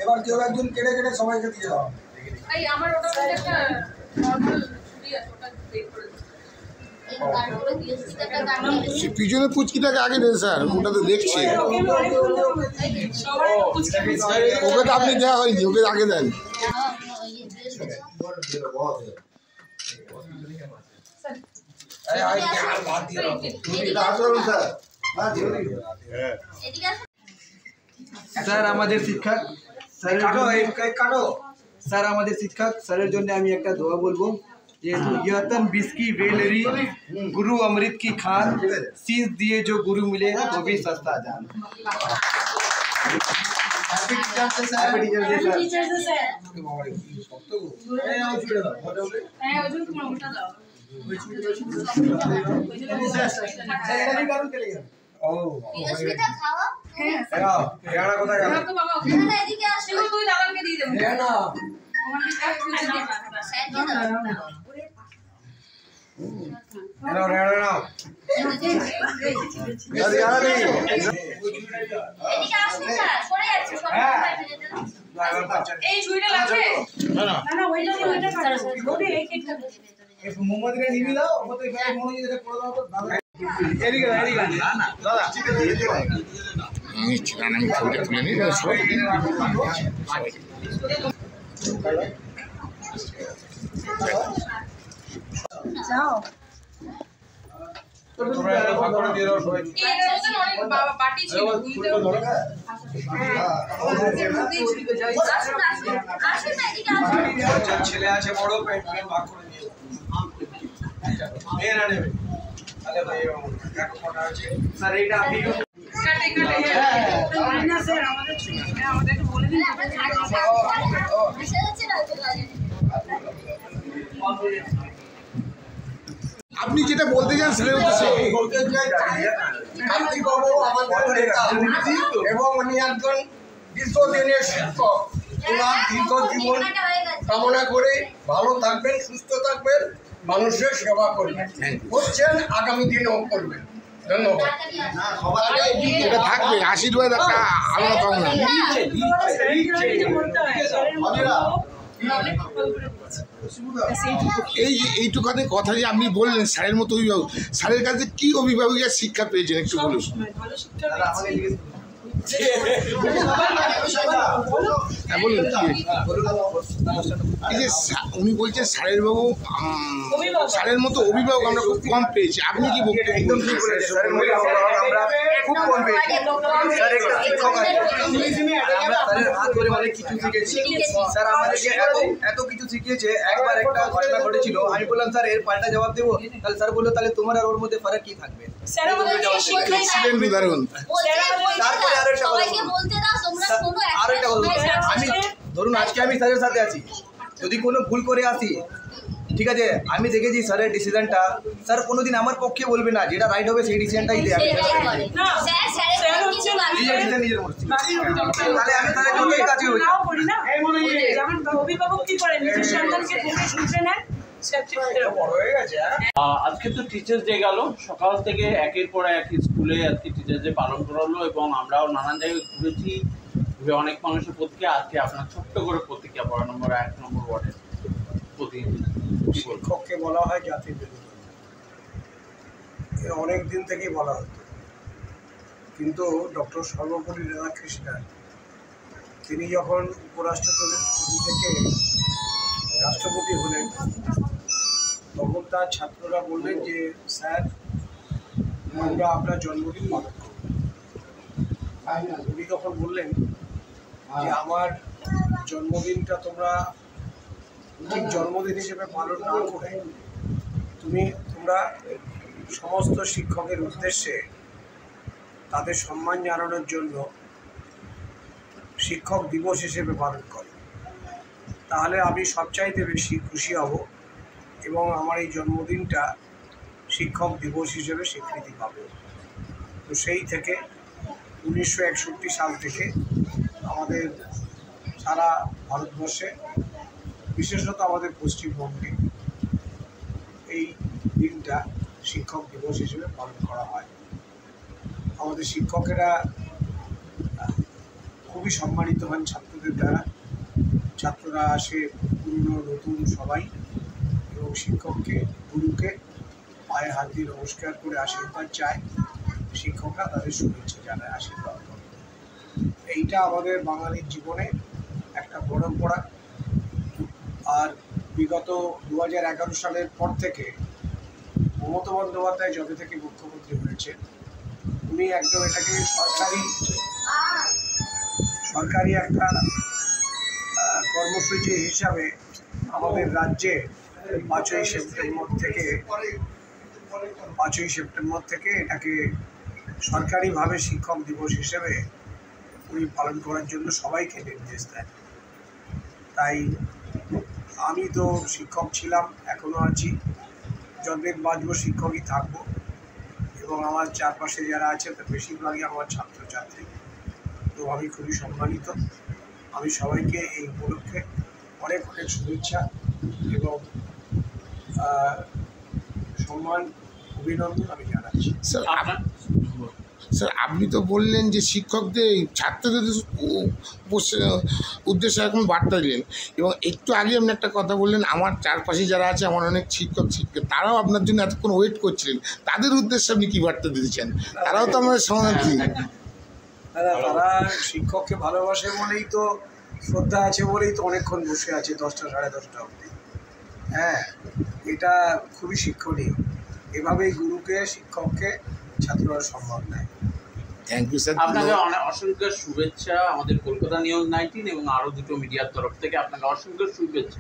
এবার কেউ একজন কেটে কেটে সবাইকে দিয়ে দাও। পিছনে পুচকিটাকে আগে দেন স্যার, ওটা তো দেখছি। ওকে তো আপনি দেওয়া হয়নি, ওকে আগে দেন। স্যার আমাদের শিক্ষক স্যারের জন্য আমি একটা দোয়া বলবো যে यतन बिस्की वेलरी गुरु अमृत की खान शीश दिए जो गुरु मिले तो भी सस्ता जान। Happy teachers day sir. Happy teachers day sir. যাও ছেলে আছে বড় পেট ভাগ করে দিয়ে মেয়ে না নেবে। আরে ভাই দেখো কটা আছে স্যার, এইটা আপনি কাটে না স্যার আমাদের বলে দিন। আপনি যেটা বলতে চান সেটা হচ্ছে এবং উনি একজন দীর্ঘদিনের শিক্ষক। ওনার দীর্ঘ জীবন কামনা করে ভালো থাকবেন, সুস্থ থাকবেন, মানুষের সেবা করবেন, করছেন, আগামী দিনেও করবেন। ধন্যবাদ। থাকবে আশীর্বাদ একটা আলাদা পাওনা। এইটুখানি কথা যে আপনি বললেন স্যারের মতো অভিভাবক, স্যারের কাছে কি অভিভাবকের শিক্ষা পেয়েছেন একটু বলুন। এই যে উনি বলছেন স্যারের বাবু স্যারের মতো অভিভাবক আমরা খুব কম পেয়েছি, আপনি কি বক্তব্য? একদম ঠিক বলেছেন, আমরা খুব কম পেয়েছি। স্যার একটা শিক্ষক আছে, আমরা স্যারের হাত ধরে অনেক কিছু শিখেছি। স্যার আমাদেরকে এত কিছু শিখিয়েছে। একবার একটা ঘটনা ঘটেছিল, আমি বললাম স্যার এর পাল্টা জবাব দেবো, তাহলে স্যার বললো তাহলে তোমার আর ওর মধ্যে ফারাক কি থাকবে? উদাহরণ তারপরে আরো একটা কথা, আমি ধরুন আজকে আমি স্যারের সাথে আছি, যদি কোনো ভুল করে আসি, ঠিক আছে, আমি দেখেছি স্যারের ডিসিশনটা, স্যার কোনোদিন আমার পক্ষে বলবে না, যেটা রাইট হবে সেই ডিসিশনটাই দেয়। নিজের মধ্যে তাহলে আমি তাহলে চোখের কাছে হই। আজকে তো টিচার্স ডে গেল, সকাল থেকে একের পর এক স্কুলে আজকে টিচার্স ডে পালন করা হলো এবং আমরাও নানান জায়গায় ঘুরেছি, ঘুরে অনেক মানুষের প্রতিক্রিয়া। আজকে আপনার ছোট্ট করে প্রতিক্রিয়া 1 নম্বর ওয়ার্ডের প্রতিনিধি। শিক্ষককে বলা হয় জাতির মেরুদণ্ড, অনেক দিন থেকেই বলা হতো, কিন্তু ডক্টর সর্বপল্লী রাধাকৃষ্ণন তিনি যখন উপরাষ্ট্রপতি থেকে রাষ্ট্রপতি হলেন, তখন তার ছাত্ররা বললেন যে স্যার আমরা আপনার জন্মদিন পালন করব। উনি তখন বললেন যে আমার জন্মদিনটা তোমরা ঠিক জন্মদিন হিসেবে পালন না করে তোমরা সমস্ত শিক্ষকের উদ্দেশ্যে তাদের সম্মান জানানোর জন্য শিক্ষক দিবস হিসেবে পালন করো, তাহলে আমি সবচাইতে বেশি খুশি হব এবং আমার এই জন্মদিনটা শিক্ষক দিবস হিসেবে স্বীকৃতি পাবে। তো সেই থেকে 1961 সাল থেকে আমাদের সারা ভারতবর্ষে বিশেষত আমাদের পশ্চিমবঙ্গে এই দিনটা শিক্ষক দিবস হিসেবে পালন করা হয়। আমাদের শিক্ষকেরা খুবই সম্মানিত হন ছাত্রদের দ্বারা। ছাত্ররা আসে পুরনো নতুন সবাই, এবং শিক্ষককে গুরুকে পায়ে হাত দিয়ে নমস্কার করে আশীর্বাদ চায়। শিক্ষকরা তাদের শুভেচ্ছা জানায়, আশীর্বাদ করে। এইটা আমাদের বাঙালির জীবনে একটা পরম্পরা। আর বিগত 2011 সালের পর থেকে মমতা বন্দ্যোপাধ্যায় যবে থেকে মুখ্যমন্ত্রী হয়েছে, উনি একদম এটাকে সরকারি একটা কর্মসূচি হিসাবে আমাদের রাজ্যে 5ই সেপ্টেম্বর থেকে এটাকে সরকারিভাবে শিক্ষক দিবস হিসেবে উনি পালন করার জন্য সবাইকে নির্দেশ দেন। তাই আমি তো শিক্ষক ছিলাম, এখনও আছি, যতদিন বাঁচব শিক্ষকই থাকবো। এবং আমার চারপাশে যারা আছে তার বেশিরভাগই আমার ছাত্রছাত্রী। তো আমি খুবই সম্মানিত। আমি সবাইকে এই উপলক্ষে অনেক অনেক শুভেচ্ছা এবং সম্মান, অভিনন্দন আমি জানাচ্ছি। স্যার আপনি তো বললেন যে শিক্ষকদের ছাত্রদের উদ্দেশ্যে এখন বার্তা দিলেন, এবং একটু আগে আপনি একটা কথা বললেন আমার চারপাশে যারা আছে আমার অনেক শিক্ষিকা তারাও আপনার জন্য এতক্ষণ ওয়েট করছিলেন, তাদের উদ্দেশ্যে আপনি কী বার্তা দিয়েছেন? তারাও তো আমাদের সমাধান। তারা শিক্ষককে ভালোবাসে বলেই তো, শ্রদ্ধা আছে বলেই তো অনেকক্ষণ বসে আছে 10টা সাড়ে 10টা অবধি। হ্যাঁ, এটা খুবই শিক্ষণীয়। এভাবেই গুরুকে, শিক্ষককে ছাত্ররা সম্মান দেয়। Thank you sir. আপনাকে অসংখ্য শুভেচ্ছা আমাদের কলকাতা নিউজ 19 এবং আরও দুটো মিডিয়ার তরফ থেকে আপনাকে অসংখ্য শুভেচ্ছা।